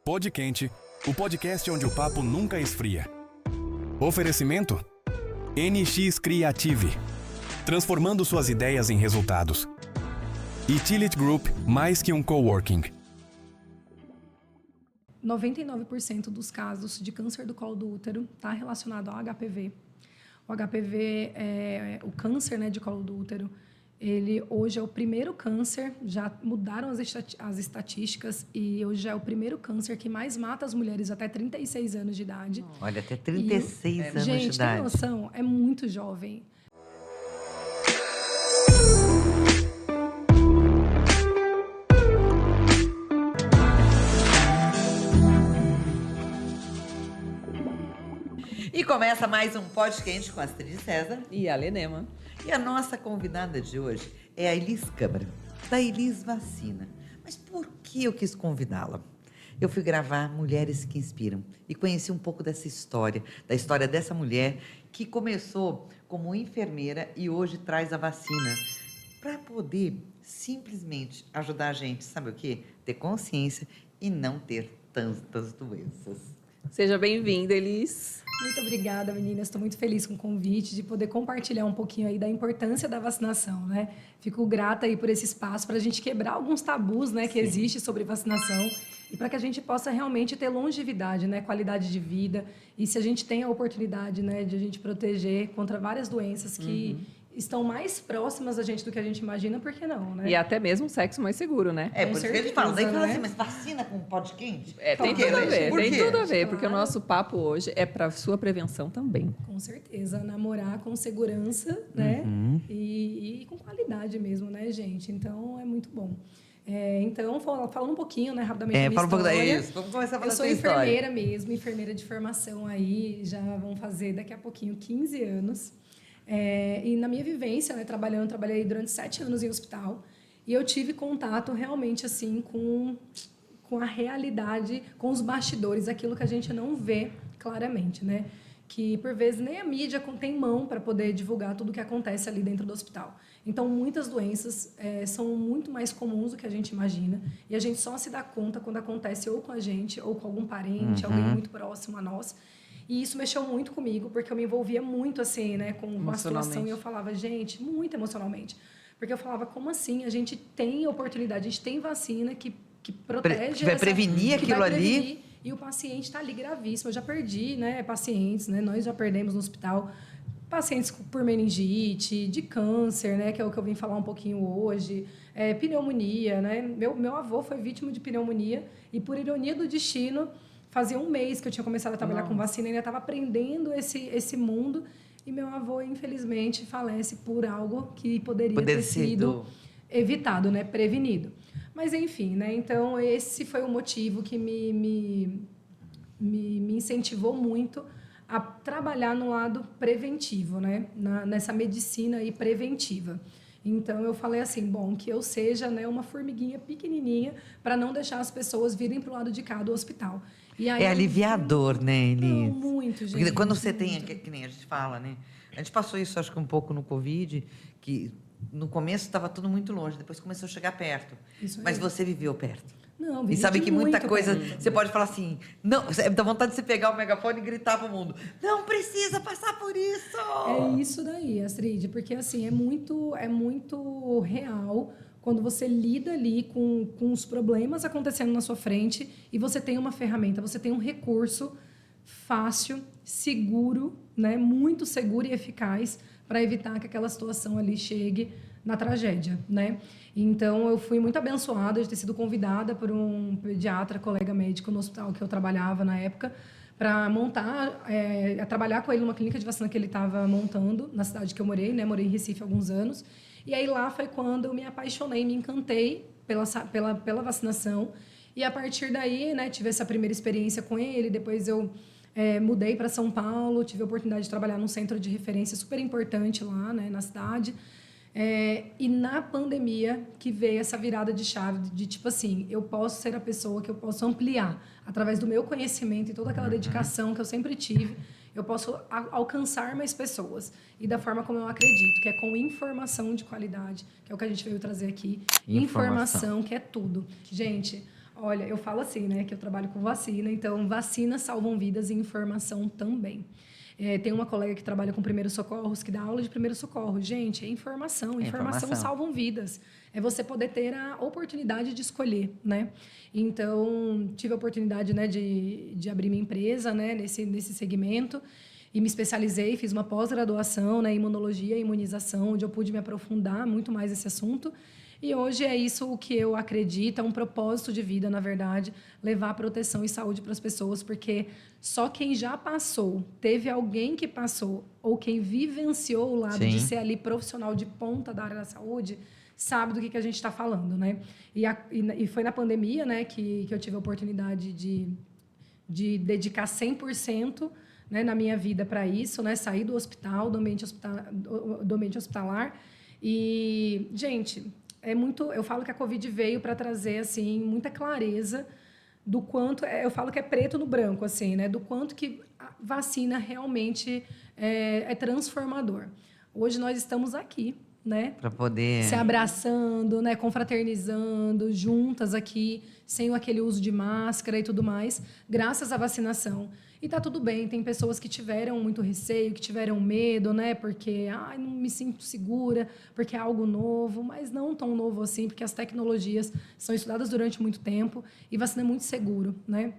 Pod Quente, o podcast onde o papo nunca esfria. Oferecimento? NX Creative, transformando suas ideias em resultados. Utility Group, mais que um coworking. 99% dos casos de câncer do colo do útero está relacionado ao HPV. O HPV, o câncer, né, de colo do útero, ele hoje é o primeiro câncer, já mudaram as estatísticas, e hoje já é o primeiro câncer que mais mata as mulheres até 36 anos de idade. Olha, até 36 anos de idade. Gente, tem noção? É muito jovem. E começa mais um Pod Quente com a Astrid César e a Lenema. E a nossa convidada de hoje é a Elis Câmara, da Elis Vacina. Mas por que eu quis convidá-la? Eu fui gravar Mulheres que Inspiram e conheci um pouco dessa história, da história dessa mulher que começou como enfermeira e hoje traz a vacina para poder simplesmente ajudar a gente, sabe o quê? Ter consciência e não ter tantas doenças. Seja bem-vinda, Elis. Muito obrigada, meninas. Estou muito feliz com o convite de poder compartilhar um pouquinho aí da importância da vacinação, né? Fico grata aí por esse espaço para a gente quebrar alguns tabus, né, que existe sobre vacinação e para que a gente possa realmente ter longevidade, né, qualidade de vida. E se a gente tem a oportunidade, né, de a gente proteger contra várias doenças que estão mais próximas da gente do que a gente imagina, por que não, né? E até mesmo um sexo mais seguro, né? É, por isso que eles falam. Daí fala né? assim, mas vacina com pode quente? Tem tudo a ver, Por quê? tem tudo a ver, porque o Claro. nosso papo hoje é para sua prevenção também. Com certeza, namorar com segurança, né? E com qualidade mesmo, né, gente? Então, é muito bom. Então, falando um pouquinho, né, rapidamente da minha Fala um pouco história. isso. Vamos começar a falar Eu sou da sua história. enfermeira mesmo, enfermeira de formação aí, já vão fazer daqui a pouquinho 15 anos. E na minha vivência, né, trabalhei durante 7 anos em hospital, e eu tive contato realmente assim com a realidade, com os bastidores, aquilo que a gente não vê claramente, né? Que por vezes nem a mídia tem mão para poder divulgar tudo o que acontece ali dentro do hospital. Então, muitas doenças são muito mais comuns do que a gente imagina, e a gente só se dá conta quando acontece ou com a gente, ou com algum parente, alguém muito próximo a nós. E isso mexeu muito comigo, porque eu me envolvia muito, assim, né, com uma situação, e eu falava, gente, muito emocionalmente. Porque eu falava, como assim? A gente tem oportunidade, a gente tem vacina que protege... Que vai prevenir aquilo ali. E o paciente está ali gravíssimo. Eu já perdi, né, pacientes, né, nós já perdemos no hospital pacientes por meningite, de câncer, né, que é o que eu vim falar um pouquinho hoje, pneumonia, né? Meu avô foi vítima de pneumonia e, por ironia do destino, fazia 1 mês que eu tinha começado a trabalhar com vacina, ainda estava aprendendo esse mundo, e meu avô, infelizmente, falece por algo que poderia ter sido evitado, né, prevenido. Mas, enfim, né, então esse foi o motivo que me incentivou muito a trabalhar no lado preventivo, né, nessa medicina aí preventiva. Então, eu falei assim, bom, que eu seja, né, uma formiguinha pequenininha para não deixar as pessoas virem para o lado de cá do hospital. E aí, É aliviador, né, Elis? Não, muito, gente. Porque quando você muito. tem, que nem a gente fala, né? A gente passou isso, acho que um pouco no Covid, que no começo estava tudo muito longe, depois começou a chegar perto. Isso aí. Mas você viveu perto. Não, E vivi sabe de que muita muito coisa, perto. você pode falar assim, não, dá vontade de você pegar o megafone e gritar para o mundo, não precisa passar por isso! É isso daí, Astrid, porque assim, é muito real quando você lida ali com os problemas acontecendo na sua frente e você tem uma ferramenta, você tem um recurso fácil, seguro, né, muito seguro e eficaz para evitar que aquela situação ali chegue na tragédia, né? Então, eu fui muito abençoada de ter sido convidada por um pediatra, colega médico no hospital que eu trabalhava na época, para trabalhar com ele numa clínica de vacina que ele estava montando na cidade que eu morei, né? Morei em Recife há alguns anos. E aí lá foi quando eu me apaixonei, me encantei pela vacinação. E a partir daí, né, tive essa primeira experiência com ele. Depois eu mudei para São Paulo, tive a oportunidade de trabalhar num centro de referência super importante lá, né, na cidade. E na pandemia que veio essa virada de chave de tipo assim, eu posso ser a pessoa que eu posso ampliar através do meu conhecimento e toda aquela dedicação que eu sempre tive, eu posso alcançar mais pessoas e da forma como eu acredito, que é com informação de qualidade, que é o que a gente veio trazer aqui. Informação que é tudo. Gente, Olha, eu falo assim, né, que eu trabalho com vacina, então vacinas salvam vidas e informação também. Tem uma colega que trabalha com primeiros socorros, que dá aula de primeiros socorros. Gente, é informação. Informação salvam vidas. É você poder ter a oportunidade de escolher, né? Então, tive a oportunidade, né, de abrir minha empresa, né, nesse segmento. E me especializei, fiz uma pós-graduação, né, em imunologia e imunização, onde eu pude me aprofundar muito mais nesse assunto. E hoje é isso o que eu acredito, é um propósito de vida, na verdade, levar proteção e saúde para as pessoas, porque só quem já passou, teve alguém que passou, ou quem vivenciou o lado de ser ali profissional de ponta da área da saúde, sabe do que a gente está falando, né? E foi na pandemia, né, que eu tive a oportunidade de dedicar 100%, né, na minha vida para isso, né? Sair do hospital, do ambiente hospitalar. E, gente, eu falo que a Covid veio para trazer assim muita clareza do quanto, eu falo que é preto no branco, assim, né? Do quanto que a vacina realmente é transformador. Hoje nós estamos aqui, né? Para poder se abraçando, né? Confraternizando, juntas aqui, sem aquele uso de máscara e tudo mais, graças à vacinação. E tá tudo bem, tem pessoas que tiveram muito receio, que tiveram medo, né? Porque, não me sinto segura, porque é algo novo, mas não tão novo assim, porque as tecnologias são estudadas durante muito tempo e vacina é muito seguro, né?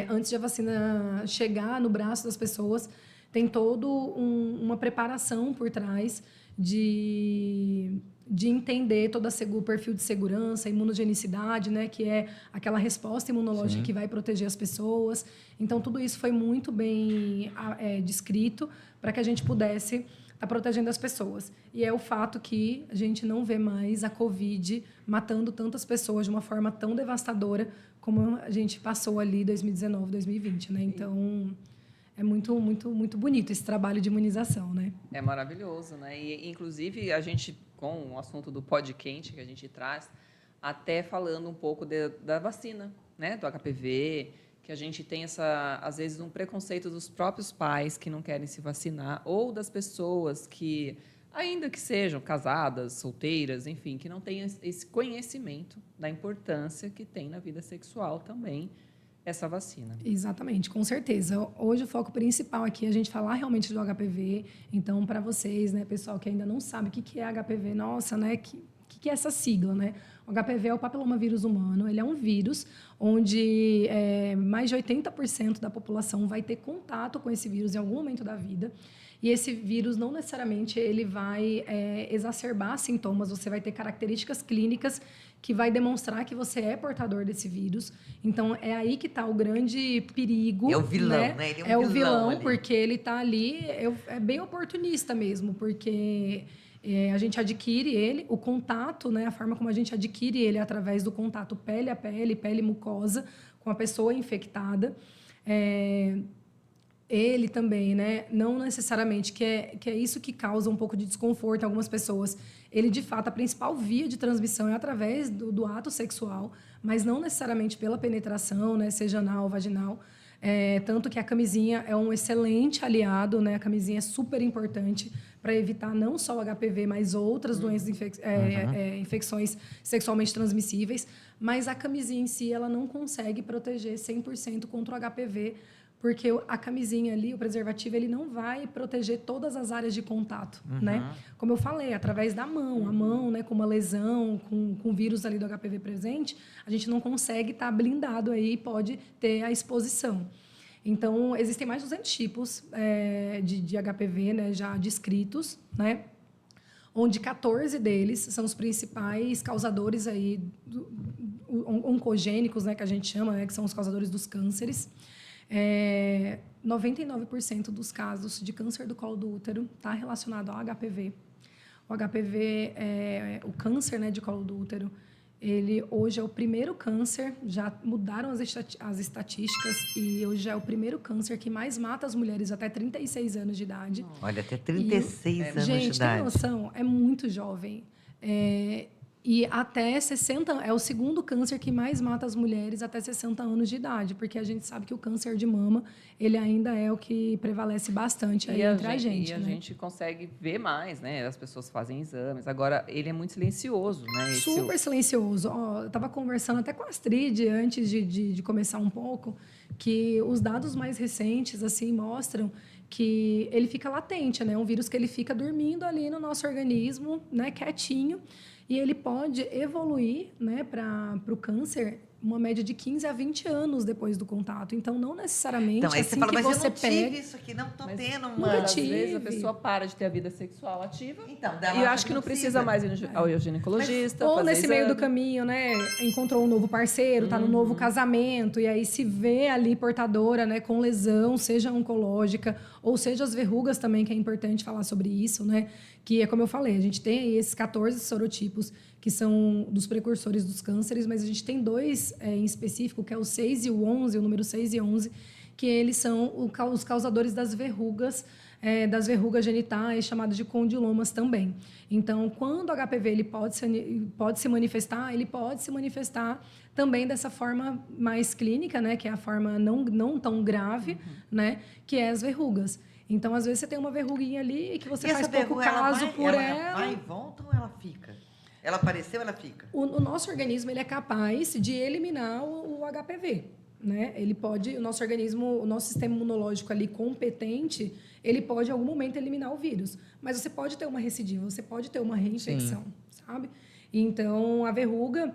Antes de a vacina chegar no braço das pessoas, tem toda uma preparação por trás de entender todo o perfil de segurança, imunogenicidade, né, que é aquela resposta imunológica que vai proteger as pessoas. Então, tudo isso foi muito bem descrito para que a gente pudesse estar protegendo as pessoas. E é o fato que a gente não vê mais a Covid matando tantas pessoas de uma forma tão devastadora como a gente passou ali em 2019, 2020, né? Então, é muito, muito, muito bonito esse trabalho de imunização, né? É maravilhoso, né? E, inclusive, a gente, com o assunto do Pod Quente que a gente traz, até falando um pouco da vacina, né? Do HPV, que a gente tem, às vezes, um preconceito dos próprios pais que não querem se vacinar, ou das pessoas que, ainda que sejam casadas, solteiras, enfim, que não têm esse conhecimento da importância que tem na vida sexual também essa vacina. Exatamente, com certeza. Hoje o foco principal aqui é a gente falar realmente do HPV. Então, para vocês, né, pessoal que ainda não sabe o que é HPV, nossa, né, que é essa sigla, né? O HPV é o papilomavírus humano. Ele é um vírus onde mais de 80% da população vai ter contato com esse vírus em algum momento da vida. E esse vírus não necessariamente ele vai exacerbar sintomas. Você vai ter características clínicas que vai demonstrar que você é portador desse vírus. Então, é aí que está o grande perigo. É o vilão, né? Ele é o vilão ali. porque ele está ali... É bem oportunista mesmo, porque a gente adquire ele, o contato, né? A forma como a gente adquire ele é através do contato pele a pele, pele mucosa, com a pessoa infectada. Ele também, né? Não necessariamente, que é isso que causa um pouco de desconforto em algumas pessoas. Ele, de fato, a principal via de transmissão é através do ato sexual, mas não necessariamente pela penetração, né? Seja anal ou vaginal. Tanto que a camisinha é um excelente aliado, né? A camisinha é super importante para evitar não só o HPV, mas outras doenças, infecções sexualmente transmissíveis. Mas a camisinha em si, ela não consegue proteger 100% contra o HPV, porque a camisinha ali, o preservativo, ele não vai proteger todas as áreas de contato, né? Como eu falei, através da mão. A mão, né, com uma lesão, com vírus ali do HPV presente, a gente não consegue estar blindado aí e pode ter a exposição. Então, existem mais de 200 tipos de HPV, né, já descritos, né? Onde 14 deles são os principais causadores aí oncogênicos, né, que a gente chama, né, que são os causadores dos cânceres. 99% dos casos de câncer do colo do útero está relacionado ao HPV. O HPV, o câncer, né, de colo do útero, ele hoje é o primeiro câncer, já mudaram as estatísticas, e hoje já é o primeiro câncer que mais mata as mulheres até 36 anos de idade. Olha, até 36 anos de idade. Gente, tem noção? É muito jovem. E até 60, é o segundo câncer que mais mata as mulheres até 60 anos de idade, porque a gente sabe que o câncer de mama, ele ainda é o que prevalece bastante aí entre a gente, E a né? gente consegue ver mais, né? As pessoas fazem exames. Agora, ele é muito silencioso, né? Super silencioso. Ó, eu estava conversando até com a Astrid antes de começar um pouco, que os dados mais recentes assim mostram que ele fica latente, né? Um vírus que ele fica dormindo ali no nosso organismo, né? Quietinho. E ele pode evoluir, né, para o câncer uma média de 15 a 20 anos depois do contato. Então, não necessariamente Então, aí assim você fala, que mas você eu não pega... tive isso aqui, não tô tendo nunca uma... Às vezes a tive. pessoa para de ter a vida sexual ativa. Então, E dela eu acha acho que não precisa mais ir ao ginecologista. Ou fazer nesse meio do exame. caminho, né, encontrou um novo parceiro, tá no novo casamento, e aí se vê ali portadora, né, com lesão, seja oncológica, ou seja as verrugas também, que é importante falar sobre isso, né, que é como eu falei, a gente tem aí esses 14 sorotipos, que são dos precursores dos cânceres, mas a gente tem dois em específico, que é o 6 e o 11, o número 6 e 11, que eles são os causadores das verrugas genitais, chamadas de condilomas também. Então, quando o HPV ele pode se manifestar, ele pode se manifestar também dessa forma mais clínica, né, que é a forma não tão grave, né, que é as verrugas. Então, às vezes, você tem uma verruguinha ali e que você faz pouco caso por ela. Ela vai e volta ou ela fica? Ela apareceu, ela fica? O nosso organismo ele é capaz de eliminar o HPV. Né? Ele pode, o nosso organismo, o nosso sistema imunológico ali competente, ele pode em algum momento eliminar o vírus, mas você pode ter uma recidiva, você pode ter uma reinfecção, sabe? Então a verruga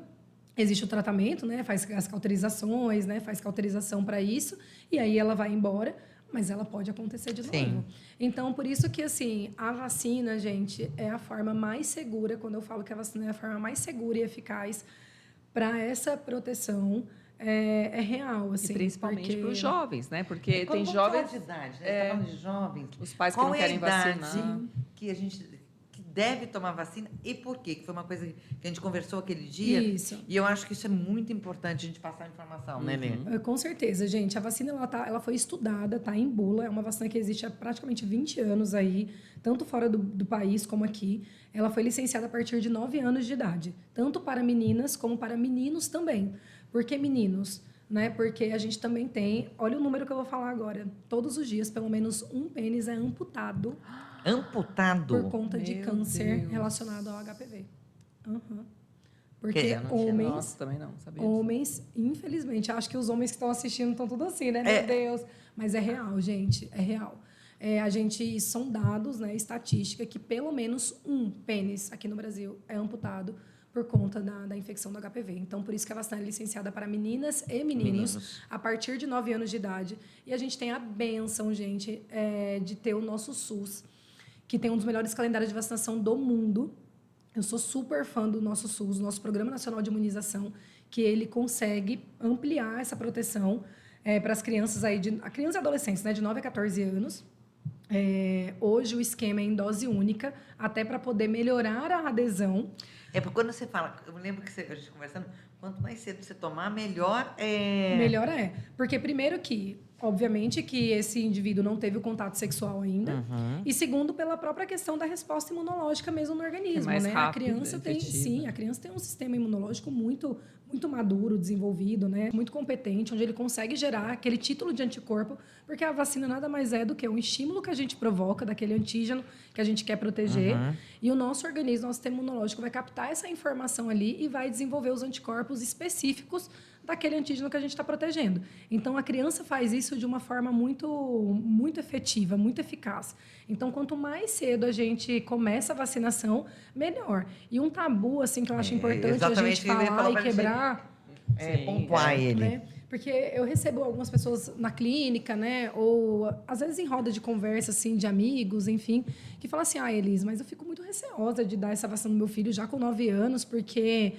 existe o tratamento, né? Faz as cauterizações, né? Faz cauterização para isso e aí ela vai embora, mas ela pode acontecer de novo. Então por isso que assim a vacina, gente, é a forma mais segura. Quando eu falo que a vacina é a forma mais segura e eficaz para essa proteção. É real, assim. E principalmente para os jovens, né? Porque tem Vamos jovens... falar de idade, né? Você tá falando de jovens. Os pais que Qual não querem vacinar. Que a gente que deve tomar vacina e por quê? Que foi uma coisa que a gente conversou aquele dia. Isso. E eu acho que isso é muito importante a gente passar a informação, né, Lê? Com certeza, gente. A vacina ela foi estudada, tá em bula. É uma vacina que existe há praticamente 20 anos aí, tanto fora do país como aqui. Ela foi licenciada a partir de 9 anos de idade, tanto para meninas como para meninos também. Por que meninos? Né? Porque a gente também tem... Olha o número que eu vou falar agora. Todos os dias, pelo menos um pênis é amputado. Amputado? Por conta de câncer relacionado ao HPV. Porque homens... Nossa, também não, sabia homens, infelizmente, acho que os homens que estão assistindo estão tudo assim, né? Meu Deus. Mas é real, gente. É real. São dados, né, estatística, que pelo menos um pênis aqui no Brasil é amputado por conta da infecção do HPV. Então, por isso que a vacina é licenciada para meninas e meninos a partir de 9 anos de idade. E a gente tem a bênção, gente, de ter o nosso SUS, que tem um dos melhores calendários de vacinação do mundo. Eu sou super fã do nosso SUS, do nosso Programa Nacional de Imunização, que ele consegue ampliar essa proteção para as crianças aí, crianças e adolescentes, né, de 9 a 14 anos. Hoje o esquema é em dose única, até para poder melhorar a adesão. Porque quando você fala, eu me lembro que a gente conversando, quanto mais cedo você tomar, melhor Melhor é. Porque primeiro que, obviamente, que esse indivíduo não teve o contato sexual ainda. E segundo, pela própria questão da resposta imunológica mesmo no organismo, mais né? rápido, A criança tem, efetivo. a criança tem um sistema imunológico muito maduro, desenvolvido, né? Muito competente, onde ele consegue gerar aquele título de anticorpo, porque a vacina nada mais é do que um estímulo que a gente provoca daquele antígeno que a gente quer proteger, e o nosso organismo, nosso sistema imunológico vai captar essa informação ali e vai desenvolver os anticorpos específicos daquele antígeno que a gente está protegendo. Então, a criança faz isso de uma forma muito efetiva, muito eficaz. Então, quanto mais cedo a gente começa a vacinação, melhor. E um tabu, assim, que eu acho importante a gente falar e quebrar... pontuar ele. Né? Porque eu recebo algumas pessoas na clínica, né? Ou, às vezes, em roda de conversa, assim, de amigos, enfim, que falam assim, Elis, mas eu fico muito receosa de dar essa vacina no meu filho já com 9 anos, porque...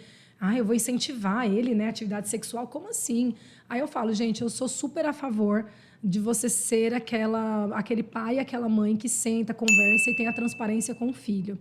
eu vou incentivar ele, né? Atividade sexual, como assim? Aí eu falo, gente, eu sou super a favor de você ser aquele pai, aquela mãe que senta, conversa e tem a transparência com o filho.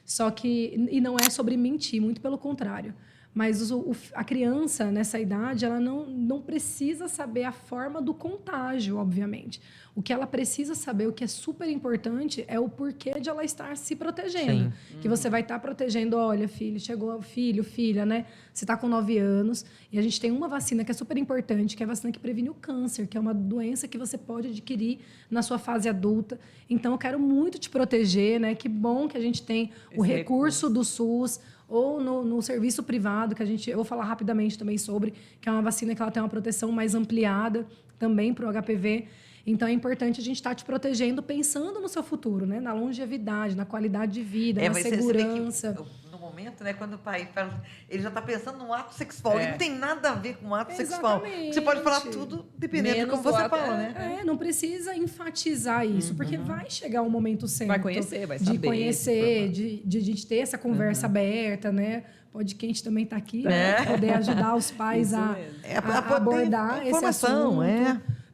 Só que, e não é sobre mentir, muito pelo contrário. Mas a criança, nessa idade, ela não precisa saber a forma do contágio, obviamente. O que ela precisa saber, o que é super importante, é o porquê de ela estar se protegendo. Sim. Que você vai estar protegendo, olha, filho, chegou filho, filha, né? Você está com 9 anos e a gente tem uma vacina que é super importante, que é a vacina que previne o câncer, que é uma doença que você pode adquirir na sua fase adulta. Então, eu quero muito te proteger, né? Que bom que a gente tem o recurso do SUS, ou no serviço privado, que eu vou falar rapidamente também sobre, que é uma vacina que ela tem uma proteção mais ampliada também para o HPV. Então, é importante a gente estar te protegendo pensando no seu futuro, né? Na longevidade, na qualidade de vida, na segurança. Você vê que, no momento, né, quando o pai fala, ele já está pensando no ato sexual. E não tem nada a ver com o ato sexual. Você pode falar tudo dependendo de como você fala, né? Não precisa enfatizar isso, porque vai chegar um momento certo. Vai conhecer, vai saber. De conhecer, de a gente ter essa conversa aberta, né? Podcast também está aqui, né? Poder ajudar os pais a abordar esse assunto.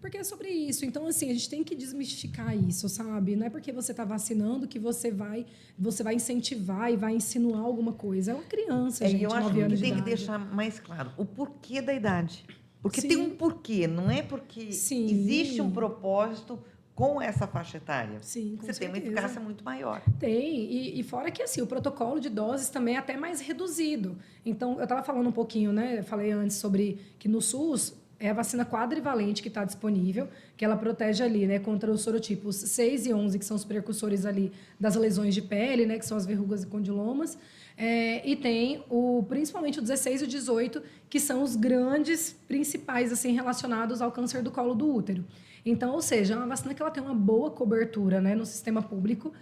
Porque é sobre isso. Então, assim, a gente tem que desmistificar isso, sabe? Não é porque você está vacinando que você vai incentivar e vai insinuar alguma coisa. É uma criança, gente, 9 anos de idade. Eu acho que tem que deixar mais claro o porquê da idade. Porque tem um porquê, não é porque existe um propósito com essa faixa etária. Sim, com você tem uma eficácia muito maior. Tem, e fora que assim, o protocolo de doses também é até mais reduzido. Então, eu estava falando um pouquinho, né? Eu falei antes sobre que no SUS é a vacina quadrivalente que está disponível, que ela protege ali, né, contra os sorotipos 6 e 11, que são os precursores ali das lesões de pele, né, que são as verrugas e condilomas. E tem principalmente o 16 e o 18, que são os grandes principais assim relacionados ao câncer do colo do útero. Então, ou seja, é uma vacina que ela tem uma boa cobertura, né, no sistema público.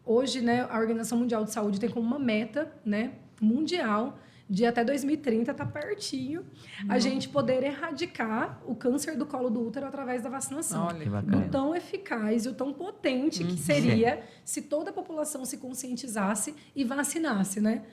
Hoje, né, a Organização Mundial de Saúde tem como uma meta, né, mundial de até 2030, tá pertinho, a gente poder erradicar o câncer do colo do útero através da vacinação. Olha, que do tão eficaz e o tão potente que seria se toda a população se conscientizasse e vacinasse, né?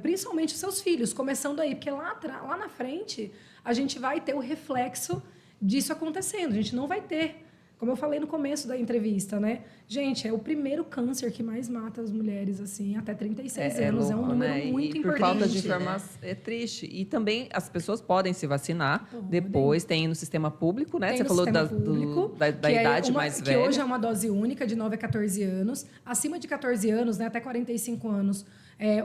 Principalmente os seus filhos, começando aí, porque lá na frente a gente vai ter o reflexo disso acontecendo, a gente não vai ter. Como eu falei no começo da entrevista, né? Gente, é o primeiro câncer que mais mata as mulheres, assim, até 36 anos. Louco, é um número né? muito por importante. Falta de informação, é triste. E também as pessoas podem se vacinar. Depois tem no sistema público, né? Tem você falou público, da idade mais velha. Que hoje é uma dose única, de 9 a 14 anos. Acima de 14 anos, né, até 45 anos,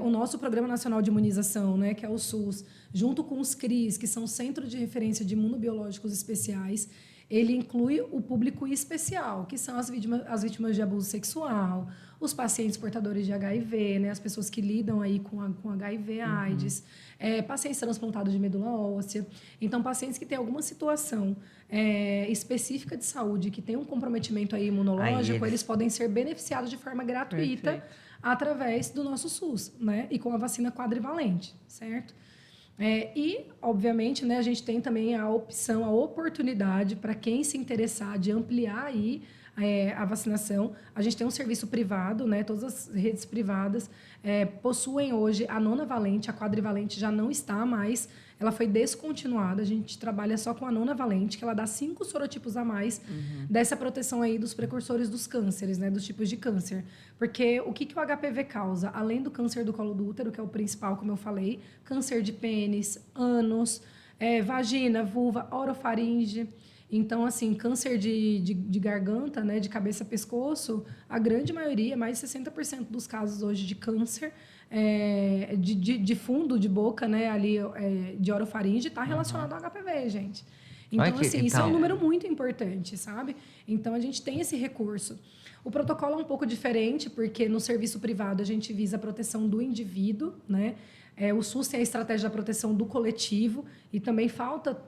o nosso Programa Nacional de Imunização, né, que é o SUS, junto com os CRIs, que são Centro de Referência de Imunobiológicos Especiais, ele inclui o público especial, que são as vítimas de abuso sexual, os pacientes portadores de HIV, né, as pessoas que lidam aí com HIV, AIDS, pacientes transplantados de medula óssea. Então, pacientes que têm alguma situação específica de saúde, que tem um comprometimento aí imunológico, eles podem ser beneficiados de forma gratuita através do nosso SUS, né, e com a vacina quadrivalente, certo? E, obviamente, né, a gente tem também a opção, a oportunidade para quem se interessar de ampliar aí a vacinação. A gente tem um serviço privado, né, todas as redes privadas possuem hoje a nonavalente, a quadrivalente já não está mais, ela foi descontinuada, a gente trabalha só com a nonavalente, que ela dá 5 sorotipos a mais dessa proteção aí dos precursores dos cânceres, né, dos tipos de câncer. Porque o que o HPV causa? Além do câncer do colo do útero, que é o principal, como eu falei, câncer de pênis, ânus, vagina, vulva, orofaringe. Então, assim, câncer de garganta, né, de cabeça, pescoço, a grande maioria, mais de 60% dos casos hoje de câncer de fundo de boca, né, ali, de orofaringe, está relacionado ao HPV, gente. Então, assim, isso é um número muito importante, sabe? Então, a gente tem esse recurso. O protocolo é um pouco diferente, porque no serviço privado a gente visa a proteção do indivíduo, né? O SUS tem a estratégia da proteção do coletivo e também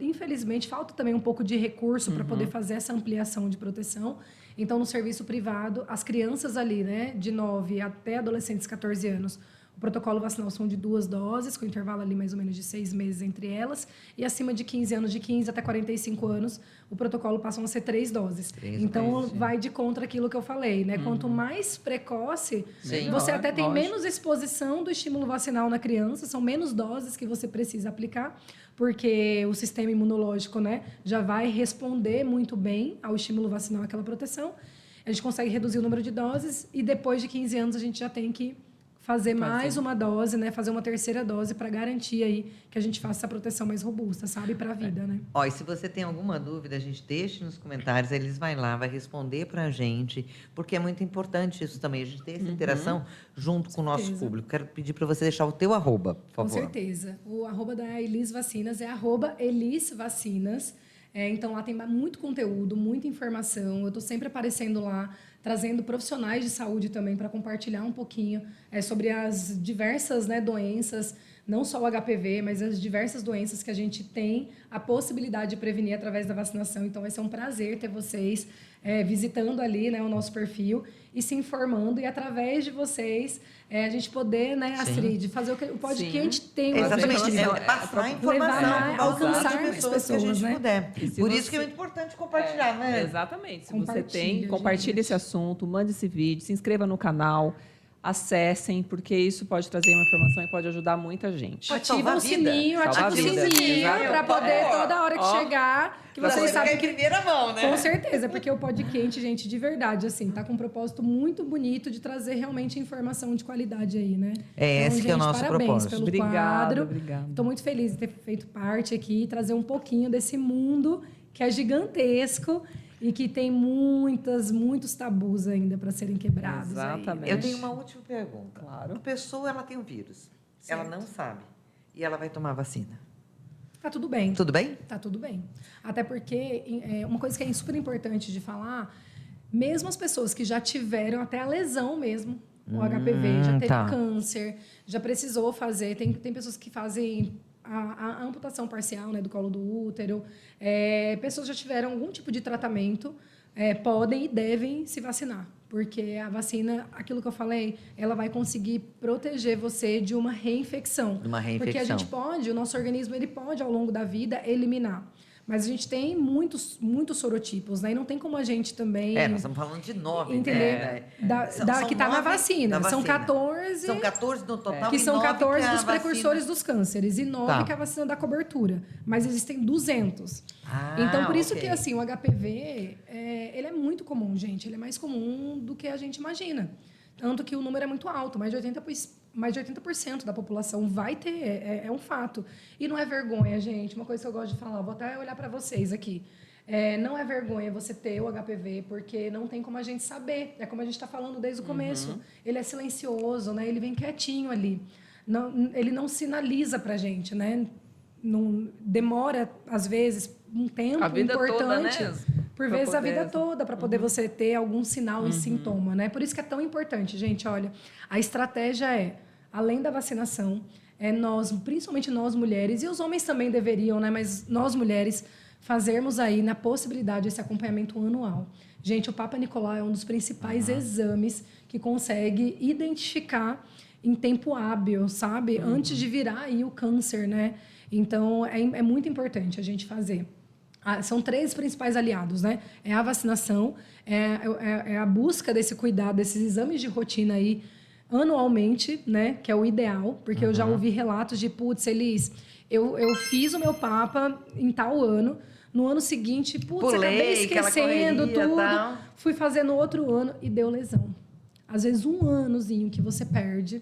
infelizmente, falta também um pouco de recurso para poder fazer essa ampliação de proteção. Então, no serviço privado, as crianças ali, né, de 9 até adolescentes de 14 anos, o protocolo vacinal são de 2 doses, com intervalo ali mais ou menos de 6 meses entre elas. E acima de 15 anos, de 15 até 45 anos, o protocolo passam a ser 3 doses. Então, vai de contra aquilo que eu falei, né? Quanto mais precoce, você até tem menos exposição do estímulo vacinal na criança, são menos doses que você precisa aplicar, porque o sistema imunológico, né, já vai responder muito bem ao estímulo vacinal, aquela proteção. A gente consegue reduzir o número de doses e depois de 15 anos a gente já tem que fazer mais uma dose, né? Fazer uma terceira dose para garantir aí que a gente faça essa proteção mais robusta, sabe? Para a vida, né? Ó, e se você tem alguma dúvida, a gente deixa nos comentários, eles vai lá, vai responder pra gente, porque é muito importante isso também, a gente ter essa interação junto com o nosso público. Quero pedir para você deixar o teu arroba, por favor. Com certeza. O arroba da Elis Vacinas é arroba Elis Vacinas. Então, lá tem muito conteúdo, muita informação. Eu estou sempre aparecendo lá, trazendo profissionais de saúde também para compartilhar um pouquinho sobre as diversas, né, doenças, não só o HPV, mas as diversas doenças que a gente tem a possibilidade de prevenir através da vacinação. Então, vai ser um prazer ter vocês visitando ali, né, o nosso perfil e se informando. E através de vocês, a gente poder, né, Astrid, fazer o podcast tem exatamente, passar a informação, alcançar mais pessoas que a gente puder. Por isso você... que é muito importante compartilhar, né? Exatamente. Se você tem, compartilhe esse assunto, mande esse vídeo, se inscreva no canal. Acessem, porque isso pode trazer uma informação e pode ajudar muita gente. Ativa o sininho para poder toda hora que chegar, que vocês sabem que em primeira mão, né? Com certeza, porque o podcast, gente, de verdade, assim, tá com um propósito muito bonito de trazer realmente informação de qualidade aí, né? Esse que é o nosso parabéns propósito. Pelo quadro. Obrigado. Estou muito feliz de ter feito parte aqui e trazer um pouquinho desse mundo que é gigantesco e que tem muitos tabus ainda para serem quebrados. Exatamente. Aí, né? Eu tenho uma última pergunta. Claro. A pessoa, ela tem o vírus. Certo. Ela não sabe. E ela vai tomar a vacina. Tá tudo bem. Tudo bem? Tá tudo bem. Até porque uma coisa que é super importante de falar, mesmo as pessoas que já tiveram até a lesão mesmo, o HPV, já teve câncer, já precisou fazer, tem pessoas que fazem a amputação parcial, né, do colo do útero, pessoas já tiveram algum tipo de tratamento, podem e devem se vacinar, porque a vacina, aquilo que eu falei, ela vai conseguir proteger você de uma reinfecção. Porque a gente pode, o nosso organismo, ele pode, ao longo da vida, eliminar. Mas a gente tem muitos sorotipos, né? E não tem como a gente também... nós estamos falando de 9, entender, né? que está na vacina. São 14... São 14 no total. Que são 14 dos vacina... precursores dos cânceres e 9 que é a vacina da cobertura. Mas existem 200. Então, por isso que assim, o HPV, ele é muito comum, gente. Ele é mais comum do que a gente imagina. Tanto que o número é muito alto, mais de 80% da população vai ter, é um fato. E não é vergonha, gente. Uma coisa que eu gosto de falar, vou até olhar para vocês aqui. Não é vergonha você ter o HPV, porque não tem como a gente saber. É como a gente está falando desde o começo. Ele é silencioso, né? Ele vem quietinho ali. Não, ele não sinaliza para a gente, né? Não, demora, às vezes, um tempo a vida importante. Toda, né? Por vezes a vida toda, para poder você ter algum sinal e sintoma, né? Por isso que é tão importante, gente. Olha, a estratégia além da vacinação, nós, principalmente nós mulheres, e os homens também deveriam, né? Mas nós mulheres, fazermos aí, na possibilidade, esse acompanhamento anual. Gente, o Papa Nicolau é um dos principais exames que consegue identificar em tempo hábil, sabe? Antes de virar aí o câncer, né? Então, é muito importante a gente fazer. São 3 principais aliados, né? É a vacinação, é a busca desse cuidado, desses exames de rotina aí, anualmente, né? Que é o ideal, porque eu já ouvi relatos de, putz, Elis, eu fiz o meu Papa em tal ano, no ano seguinte, putz, acabei esquecendo tudo, fui fazer no outro ano e deu lesão. Às vezes, um anozinho que você perde,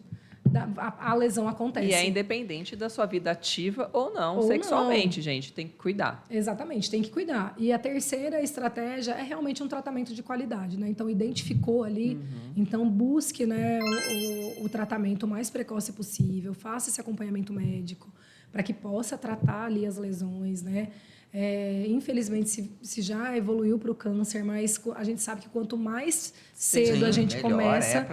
a lesão acontece. E é independente da sua vida ativa ou não, sexualmente, gente. Tem que cuidar. Exatamente, tem que cuidar. E a terceira estratégia é realmente um tratamento de qualidade, né? Então, identificou ali, então busque, né, o tratamento o mais precoce possível, faça esse acompanhamento médico para que possa tratar ali as lesões, né? Infelizmente, se já evoluiu para o câncer, mas a gente sabe que quanto mais cedo a gente começa,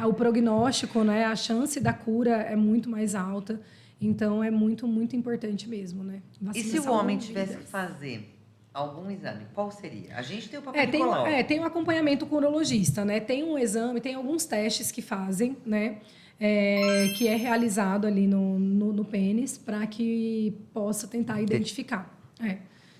o prognóstico, né, a chance da cura é muito mais alta. Então, é muito, muito importante mesmo, né? E se o homem tivesse que fazer algum exame, qual seria? A gente tem o Papa Nicolau. Tem um acompanhamento com o urologista, né? Tem um exame, tem alguns testes que fazem, né? Que é realizado ali no pênis para que possa tentar identificar.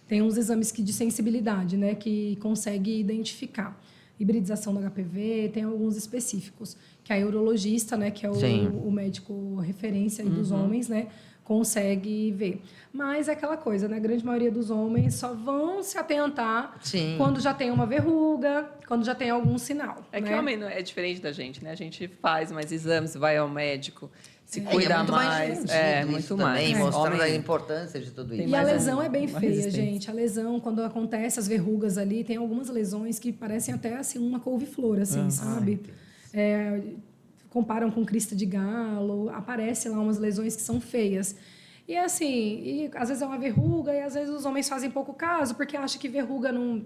Tem uns exames de sensibilidade, né, que consegue identificar. Hibridização do HPV, tem alguns específicos. Que a urologista, né, que é o médico referência aí dos homens, né, consegue ver. Mas é aquela coisa, né? A grande maioria dos homens só vão se atentar Sim. quando já tem uma verruga, quando já tem algum sinal. É que né? o homem é diferente da gente, né? A gente faz mais exames, vai ao médico, se E cuida é muito mais. difundido É, isso muito também, mais. mostrando a Homem- importância de tudo Tem isso. E a mais lesão é bem uma feia, resistência. gente. A lesão, quando acontece as verrugas ali, tem algumas lesões que parecem até assim uma couve-flor, assim, sabe? É, comparam com crista de galo, aparece lá umas lesões que são feias. E assim, e às vezes é uma verruga e às vezes os homens fazem pouco caso porque acham que verruga não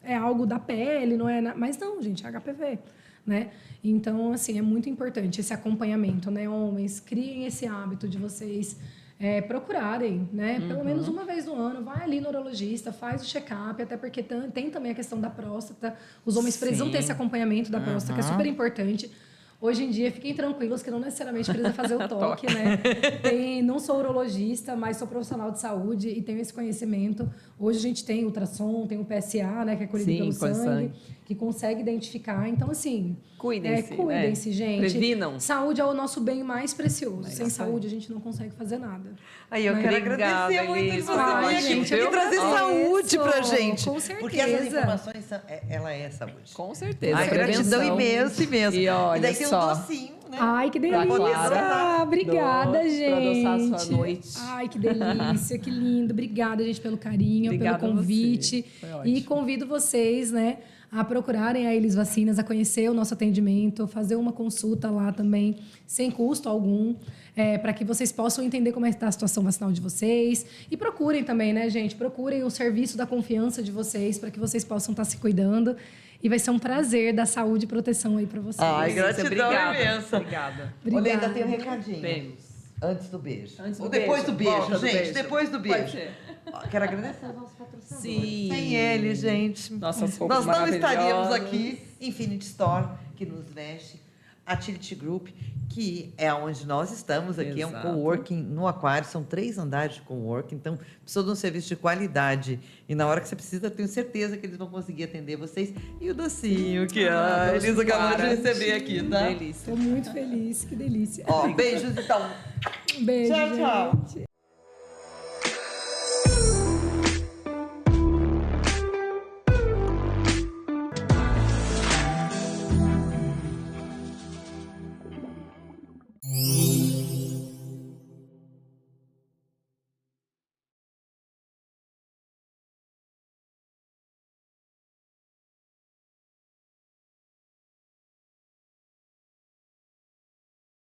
é algo da pele, não é, mas não, gente, é HPV, né? Então, assim, é muito importante esse acompanhamento, né? Homens, criem esse hábito de vocês procurarem, né? Pelo menos uma vez no ano, vai ali no urologista, faz o check-up, até porque tem também a questão da próstata. Os homens precisam ter esse acompanhamento da próstata, que é super importante. Hoje em dia, fiquem tranquilos que não necessariamente precisa fazer o toque, né? Não sou urologista, mas sou profissional de saúde e tenho esse conhecimento. Hoje a gente tem ultrassom, tem o PSA, né? Que é colhido Sim, pelo com sangue, sangue. que consegue identificar. Então, assim... Cuidem-se, cuidem-se, né? gente. Previnam. Saúde é o nosso bem mais precioso. Mas Sem isso aí. saúde, a gente não consegue fazer nada. Aí eu Mas quero obrigada, agradecer muito de Elis, você foi vir ótimo, aqui gente, e eu trazer agradeço. saúde pra gente. Com Porque essas certeza. informações, ela é saúde. Com certeza. Ai, gratidão prevenção. imensa, imensa. E olha daí tem só. um docinho, né? Ai, que Pra delícia! Clara. Obrigada, Pra gente. adoçar a sua noite. Ai, que delícia, que lindo. Obrigada, gente, pelo carinho, Obrigada pelo a você. convite. Foi E ótimo. convido vocês, né, a procurarem a Elis Vacinas, a conhecer o nosso atendimento, fazer uma consulta lá também, sem custo algum, para que vocês possam entender como é que está a situação vacinal de vocês. E procurem também, né, gente? Procurem o serviço da confiança de vocês, para que vocês possam estar se cuidando. E vai ser um prazer dar saúde e proteção aí para vocês. Ai, gratidão Obrigada. imensa. Obrigada. Olha, ainda Obrigada. tem um recadinho. Temos. Antes do beijo. Antes do Ou depois beijo. do beijo, Volta do gente. beijo. Depois do Pode beijo. ser. Ó, quero agradecer aos nossos patrocinadores. Sim. Sem eles, gente. Nossas roupas Nós não estaríamos maravilhosas. aqui. Infinity Store, que nos veste. A Tility Group, que é onde nós estamos aqui. É um Exato. coworking no Aquário. São 3 andares de coworking. Então, precisou de um serviço de qualidade. E na hora que você precisa, tenho certeza que eles vão conseguir atender vocês. E o docinho que a doce Elisa acabou de Clara. receber aqui, tá? Delícia. Estou muito feliz, que delícia. Ó, beijos então. Beijo, Tchau, tchau. gente.